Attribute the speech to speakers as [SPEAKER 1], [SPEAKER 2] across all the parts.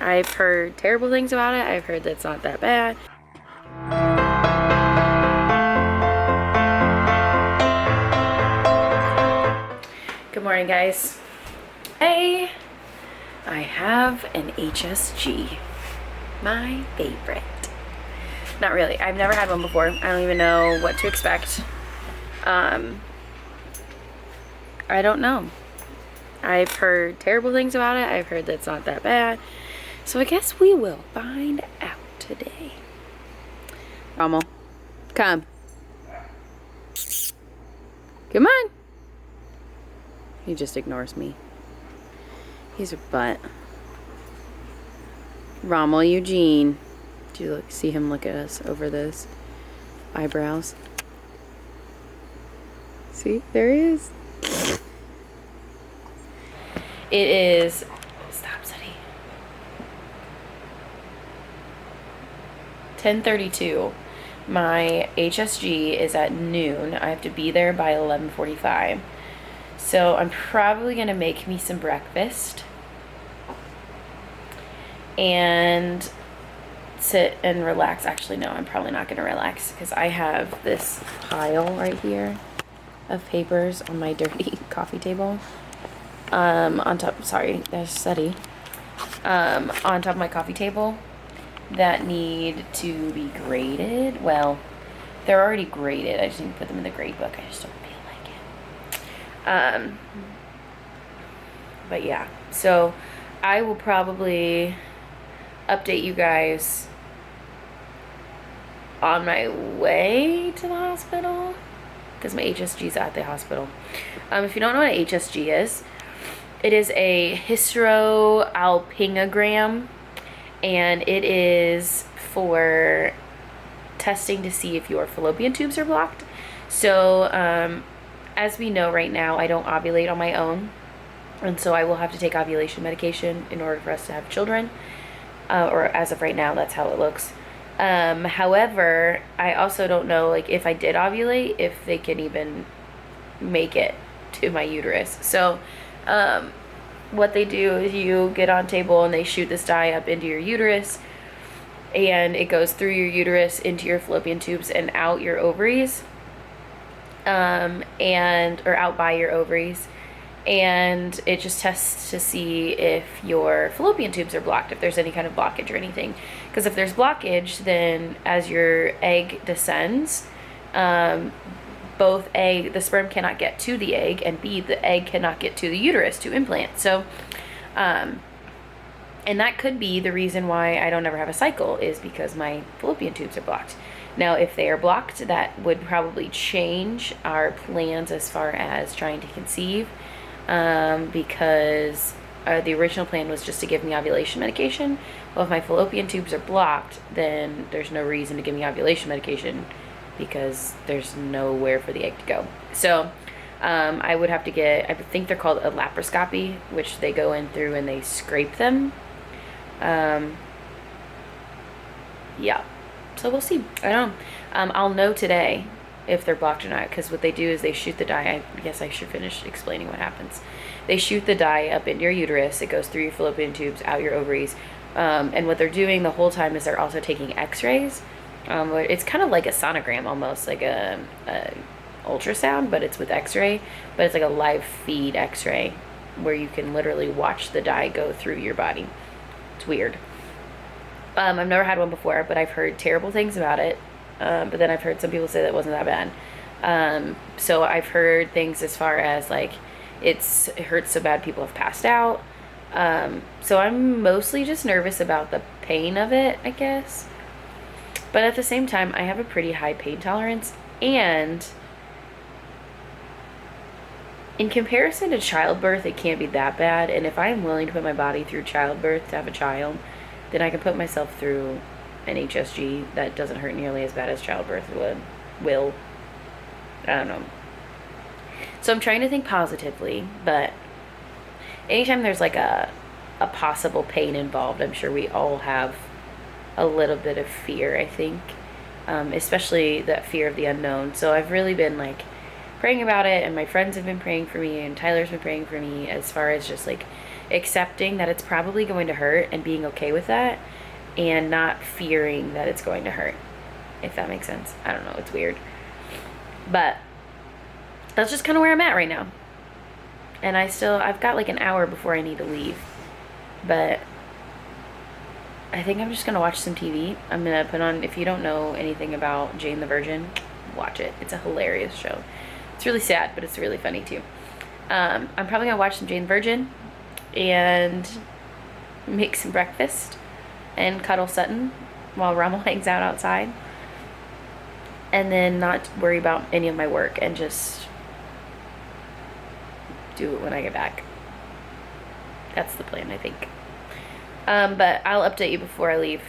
[SPEAKER 1] I've heard terrible things about it. I've heard that it's not that bad. Good morning, guys. Hey, I have an HSG, my favorite. Not really. I've never had one before. I don't even know what to expect. I don't know. I've heard terrible things about it. I've heard that it's not that bad. So I guess we will find out today. Rommel, come. Come on. He just ignores me. He's a butt. Rommel Eugene. Do you see him look at us over those eyebrows? See, there he is. It is, stop, Sonny. 10:32. My HSG is at noon. I have to be there by 11:45. So I'm probably gonna make me some breakfast and sit and relax. Actually, no, I'm probably not gonna relax because I have this pile right here of papers on my dirty coffee table. On top, sorry, there's study. On top of my coffee table that need to be graded. Well, they're already graded. I just need to put them in the grade book. I just don't feel like it. But yeah, so I will probably update you guys on my way to the hospital because my HSG is at the hospital. If you don't know what an HSG is, it is a hysterosalpingogram, and it is for testing to see if your fallopian tubes are blocked. So, as we know right now, I don't ovulate on my own, and so I will have to take ovulation medication in order for us to have children, or as of right now, that's how it looks. However, I also don't know, like, if I did ovulate, if they can even make it to my uterus. So, what they do is you get on table and they shoot this dye up into your uterus, and it goes through your uterus into your fallopian tubes and out your ovaries, or out by your ovaries, and it just tests to see if your fallopian tubes are blocked, if there's any kind of blockage or anything. Because if there's blockage, then as your egg descends, both A, the sperm cannot get to the egg, and B, the egg cannot get to the uterus to implant. So, and that could be the reason why I don't ever have a cycle, is because my fallopian tubes are blocked. Now, if they are blocked, that would probably change our plans as far as trying to conceive, because the original plan was just to give me ovulation medication. Well, if my fallopian tubes are blocked, then there's no reason to give me ovulation medication, because there's nowhere for the egg to go. So I would have to get, I think they're called a laparoscopy, which they go in through and they scrape them. Yeah, so we'll see. I don't know. I'll know today if they're blocked or not, because what they do is they shoot the dye. I guess I should finish explaining what happens. They shoot the dye up into your uterus. It goes through your fallopian tubes, out your ovaries. And what they're doing the whole time is they're also taking x-rays. It's kind of like a sonogram, almost like a ultrasound, but it's with x-ray, but it's like a live feed x-ray where you can literally watch the dye go through your body. It's weird. I've never had one before, but I've heard terrible things about it. But then I've heard some people say that it wasn't that bad. So I've heard things as far as like it hurts so bad people have passed out. So I'm mostly just nervous about the pain of it, I guess. But at the same time, I have a pretty high pain tolerance, and in comparison to childbirth, it can't be that bad. And if I am willing to put my body through childbirth to have a child, then I can put myself through an HSG that doesn't hurt nearly as bad as childbirth will. I don't know. So I'm trying to think positively, but anytime there's like a possible pain involved, I'm sure we all have a little bit of fear, I think, especially that fear of the unknown. So I've really been like praying about it, and my friends have been praying for me, and Tyler's been praying for me as far as just like accepting that it's probably going to hurt and being okay with that, and not fearing that it's going to hurt, if that makes sense. I don't know, it's weird. But that's just kind of where I'm at right now. And I've got like an hour before I need to leave. But I think I'm just going to watch some TV. I'm going to put on, if you don't know anything about Jane the Virgin, watch it. It's a hilarious show. It's really sad, but it's really funny too. I'm probably going to watch some Jane the Virgin and make some breakfast and cuddle Sutton while Rommel hangs out outside. And then not worry about any of my work and just do it when I get back. That's the plan, I think. But I'll update you before I leave.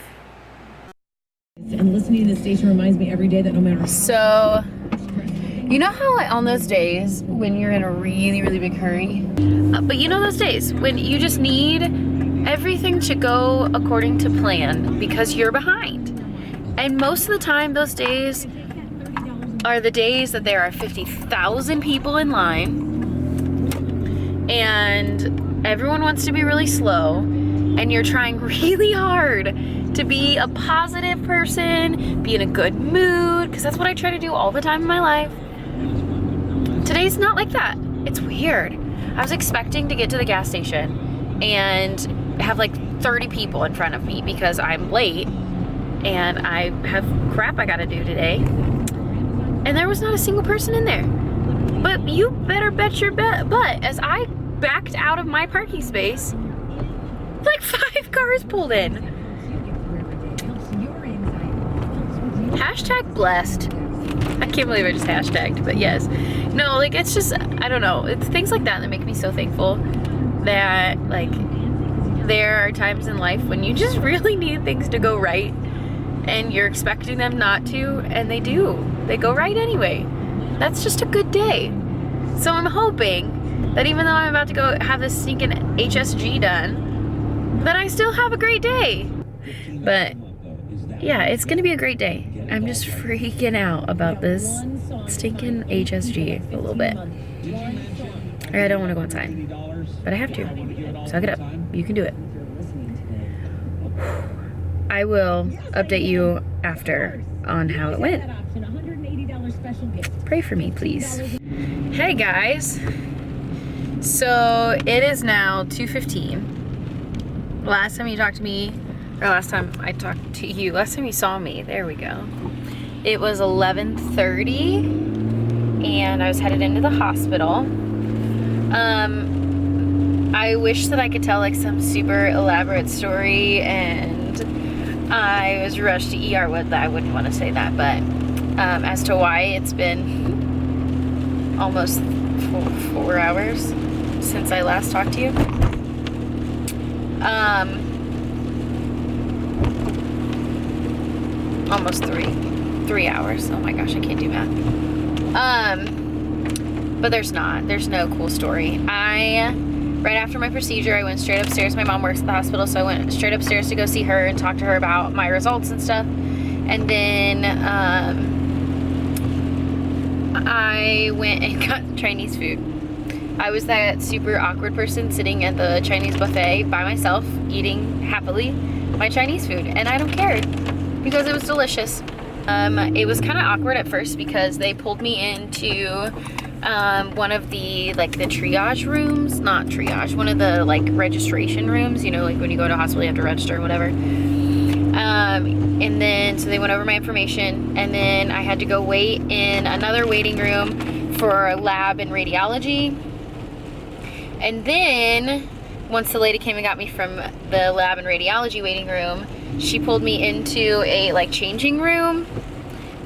[SPEAKER 2] And listening to the station reminds me every day that no matter.
[SPEAKER 1] So, you know how on those days when you're in a really, really big hurry, but you know those days when you just need everything to go according to plan because you're behind. And most of the time, those days are the days that there are 50,000 people in line and everyone wants to be really slow, and you're trying really hard to be a positive person, be in a good mood, because that's what I try to do all the time in my life. Today's not like that. It's weird. I was expecting to get to the gas station and have like 30 people in front of me because I'm late and I have crap I gotta do today. And there was not a single person in there. But you better bet your butt, as I backed out of my parking space, like 5 cars pulled in. Hashtag blessed. I can't believe I just hashtagged, but yes. No, like, it's just, I don't know. It's things like that that make me so thankful that, like, there are times in life when you just really need things to go right and you're expecting them not to, and they do. They go right anyway. That's just a good day. So I'm hoping that even though I'm about to go have this stinking HSG done, that I still have a great day. But yeah, it's gonna be a great day. I'm just freaking out about this stinking HSG a little bit. I don't want to go inside, but I have to. Suck it up. You can do it. I will update you after on how it went. Pray for me, please. Hey guys. So it is now 2:15. Last time you talked to me, or last time I talked to you, last time you saw me, there we go. It was 11:30 and I was headed into the hospital. I wish that I could tell like some super elaborate story and I was rushed to ER with that. I wouldn't want to say that, but as to why it's been almost 4 hours since I last talked to you. Almost 3 hours. Oh my gosh, I can't do math. But there's no cool story. Right after my procedure, I went straight upstairs. My mom works at the hospital, so I went straight upstairs to go see her and talk to her about my results and stuff. And then I went and got Chinese food. I was that super awkward person sitting at the Chinese buffet by myself, eating happily my Chinese food, and I don't care because it was delicious. It was kind of awkward at first because they pulled me into one of the the triage rooms, not triage, one of the like registration rooms, you know, like when you go to a hospital you have to register or whatever. And then so they went over my information, and then I had to go wait in another waiting room for lab and radiology. And then once the lady came and got me from the lab and radiology waiting room, she pulled me into a like changing room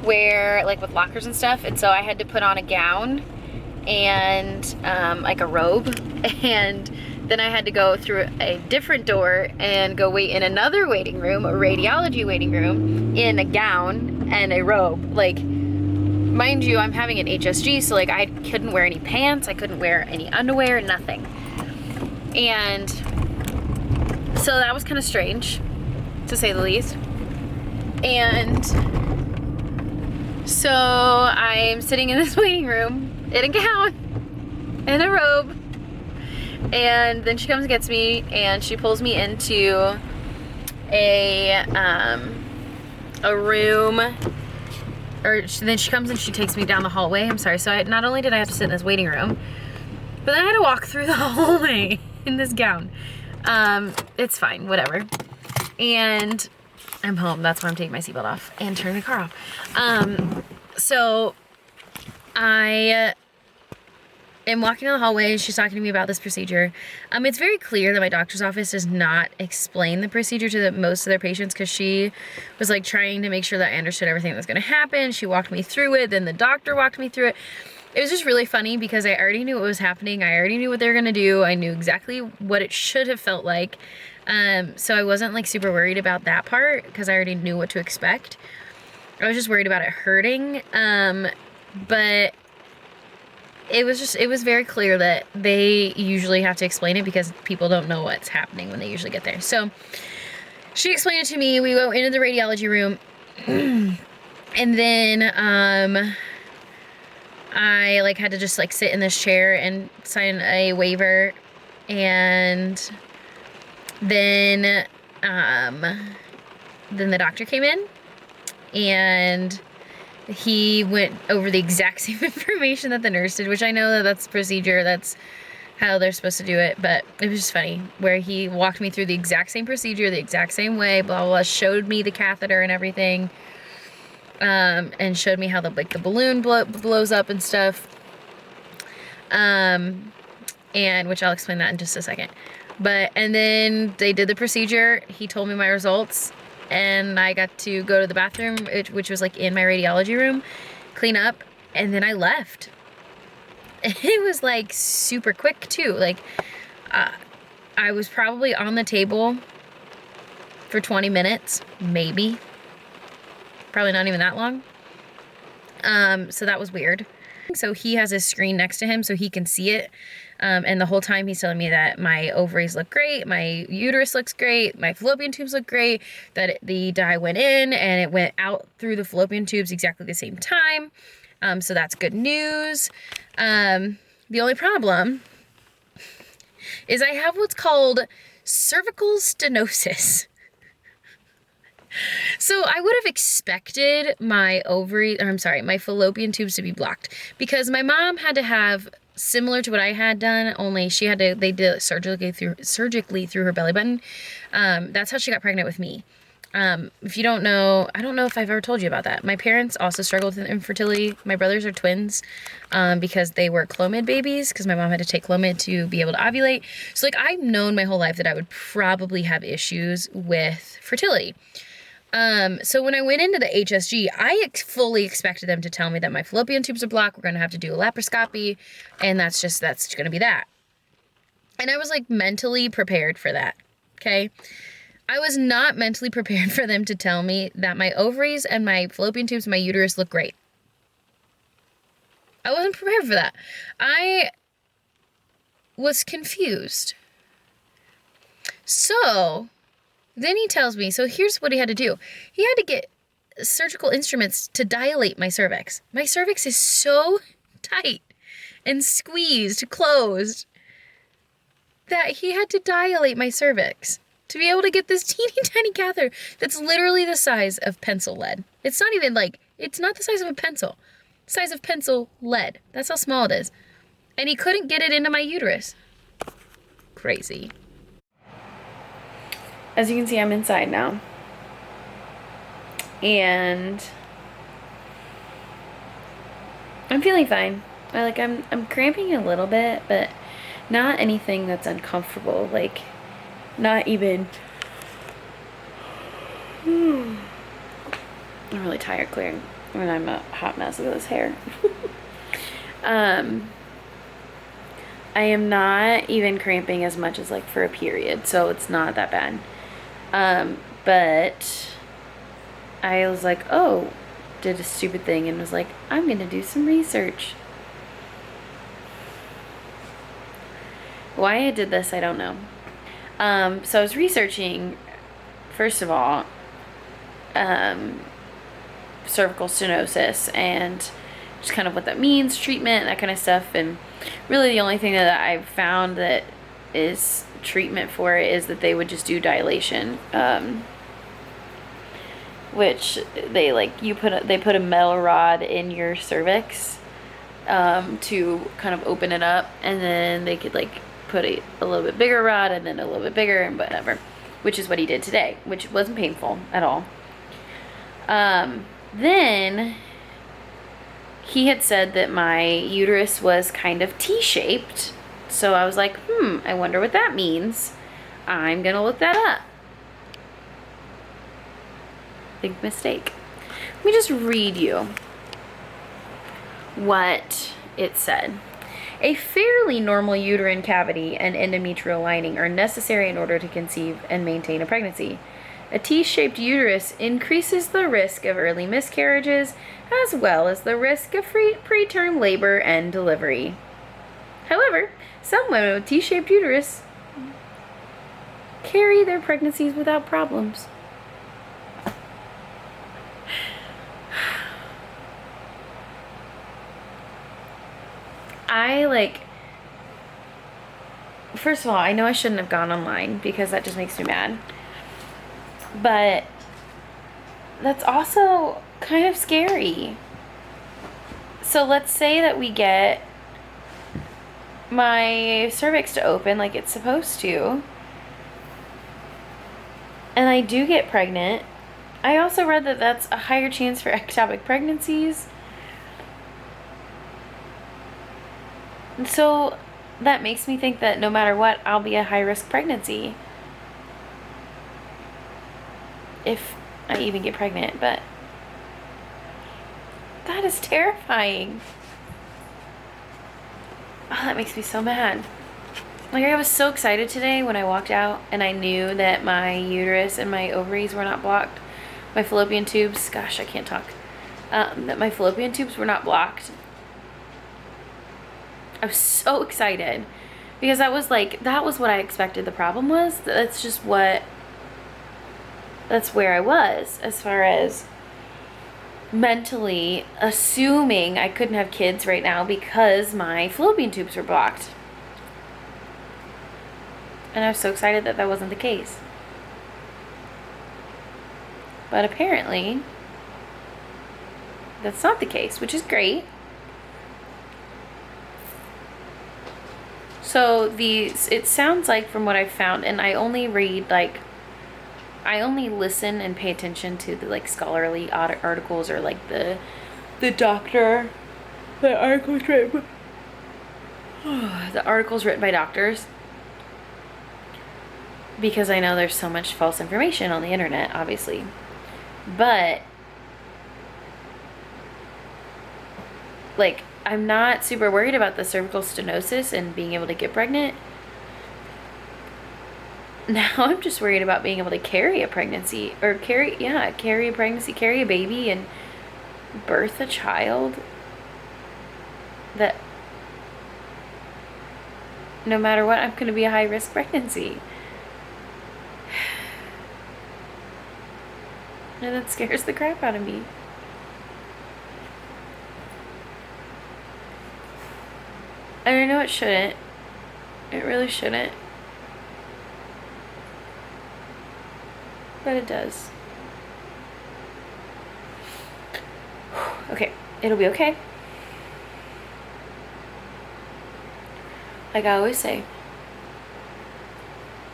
[SPEAKER 1] where like with lockers and stuff, and so I had to put on a gown and like a robe, and then I had to go through a different door and go wait in another waiting room, a radiology waiting room, in a gown and a robe. Like, mind you, I'm having an HSG, so like I couldn't wear any pants, I couldn't wear any underwear, nothing. And so that was kind of strange, to say the least. And so I'm sitting in this waiting room in a gown and a robe, And then she comes and gets me, and she pulls me into a room, then she comes and she takes me down the hallway. I'm sorry. So not only did I have to sit in this waiting room, but then I had to walk through the hallway in this gown. It's fine, whatever. And I'm home. That's why I'm taking my seatbelt off and turning the car off. So I am walking down the hallway. She's talking to me about this procedure. It's very clear that my doctor's office does not explain the procedure to most of their patients, because she was like trying to make sure that I understood everything that was going to happen. She walked me through it. Then the doctor walked me through it. It was just really funny because I already knew what was happening. I already knew what they were going to do. I knew exactly what it should have felt like. So I wasn't like super worried about that part because I already knew what to expect. I was just worried about it hurting. But it was very clear that they usually have to explain it because people don't know what's happening when they usually get there. So she explained it to me. We went into the radiology room, and then I like had to just like sit in this chair and sign a waiver, and then the doctor came in, and he went over the exact same information that the nurse did, which I know that that's procedure, that's how they're supposed to do it, but it was just funny where he walked me through the exact same procedure, the exact same way, blah, blah, blah, showed me the catheter and everything, and showed me how the balloon blows up and stuff, and which I'll explain that in just a second. And then they did the procedure. He told me my results, and I got to go to the bathroom, which was like in my radiology room, clean up, and then I left. It was like super quick too. Like I was probably on the table for 20 minutes, maybe. Probably not even that long. So that was weird. So he has his screen next to him so he can see it. And the whole time he's telling me that my ovaries look great, my uterus looks great, my fallopian tubes look great, that the dye went in and it went out through the fallopian tubes exactly the same time. So that's good news. The only problem is I have what's called cervical stenosis. So I would have expected my my fallopian tubes to be blocked, because my mom had to have similar to what I had done, only they did it surgically through her belly button. That's how she got pregnant with me. If you don't know, I don't know if I've ever told you about that. My parents also struggled with infertility. My brothers are twins, because they were Clomid babies, because my mom had to take Clomid to be able to ovulate. So like I've known my whole life that I would probably have issues with fertility. So when I went into the HSG, I fully expected them to tell me that my fallopian tubes are blocked. We're going to have to do a laparoscopy, and that's going to be that. And I was like mentally prepared for that. Okay. I was not mentally prepared for them to tell me that my ovaries and my fallopian tubes and my uterus look great. I wasn't prepared for that. I was confused. So then he tells me, so here's what he had to do. He had to get surgical instruments to dilate my cervix. My cervix is so tight and squeezed, closed, that he had to dilate my cervix to be able to get this teeny tiny catheter that's literally the size of pencil lead. It's not even like, it's not the size of a pencil. The size of pencil lead. That's how small it is. And he couldn't get it into my uterus. Crazy. As you can see, I'm inside now. And I'm feeling fine. I'm cramping a little bit, but not anything that's uncomfortable. Like, not even. I'm really tired clearing. I mean, I'm a hot mess. Look at this hair. I am not even cramping as much as like for a period, so it's not that bad. But I was like, oh, did a stupid thing and was like, I'm gonna do some research. Why I did this, I don't know. So I was researching, first of all, cervical stenosis and just kind of what that means, treatment, that kind of stuff. And really the only thing that I've found that is treatment for it is that they would just do dilation, which they they put a metal rod in your cervix to kind of open it up, and then they could like put a little bit bigger rod and then a little bit bigger and whatever, which is what he did today, which wasn't painful at all. Then he had said that my uterus was kind of T-shaped. So I was like, I wonder what that means. I'm gonna look that up. Big mistake. Let me just read you what it said. A fairly normal uterine cavity and endometrial lining are necessary in order to conceive and maintain a pregnancy. A T-shaped uterus increases the risk of early miscarriages as well as the risk of preterm labor and delivery. However, some women with T-shaped uterus carry their pregnancies without problems. First of all, I know I shouldn't have gone online because that just makes me mad. But that's also kind of scary. So let's say that we get my cervix to open like it's supposed to, and I do get pregnant. I also read that that's a higher chance for ectopic pregnancies. And so that makes me think that no matter what, I'll be a high-risk pregnancy. If I even get pregnant, but that is terrifying. Oh, that makes me so mad. Like, I was so excited today when I walked out and I knew that my uterus and my ovaries were not blocked. My fallopian tubes, gosh, I can't talk. That my fallopian tubes were not blocked. I was so excited because that was what I expected the problem was. That's where I was as far as mentally assuming I couldn't have kids right now because my fallopian tubes were blocked. And I was so excited that that wasn't the case. But apparently, that's not the case, which is great. So it sounds like from what I've found, and I only listen and pay attention to the scholarly articles or the articles written by doctors, because I know there's so much false information on the internet, obviously. But I'm not super worried about the cervical stenosis and being able to get pregnant. Now I'm just worried about being able to carry a pregnancy, or carry a pregnancy, carry a baby, and birth a child that no matter what, I'm going to be a high-risk pregnancy. And that scares the crap out of me. And I know it shouldn't. It really shouldn't. But it does. Okay, it'll be okay. Like I always say,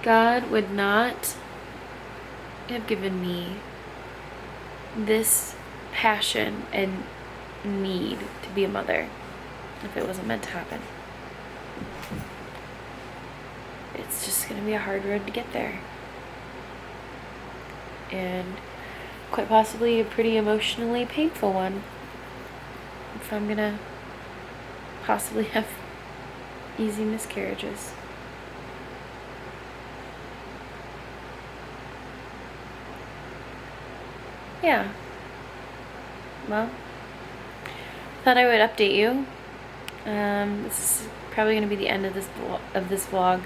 [SPEAKER 1] God would not have given me this passion and need to be a mother if it wasn't meant to happen. It's just going to be a hard road to get there. And quite possibly a pretty emotionally painful one if I'm going to possibly have easy miscarriages. Yeah. Well, thought I would update you. This is probably going to be the end of this vlog.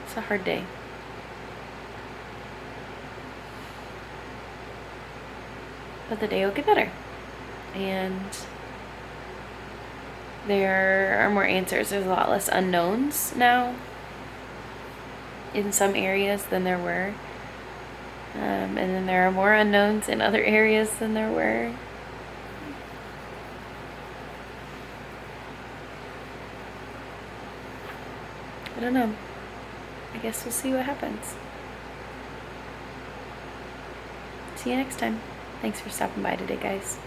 [SPEAKER 1] It's a hard day. But the day will get better. And there are more answers. There's a lot less unknowns now in some areas than there were. And then there are more unknowns in other areas than there were. I don't know. I guess we'll see what happens. See you next time. Thanks for stopping by today, guys.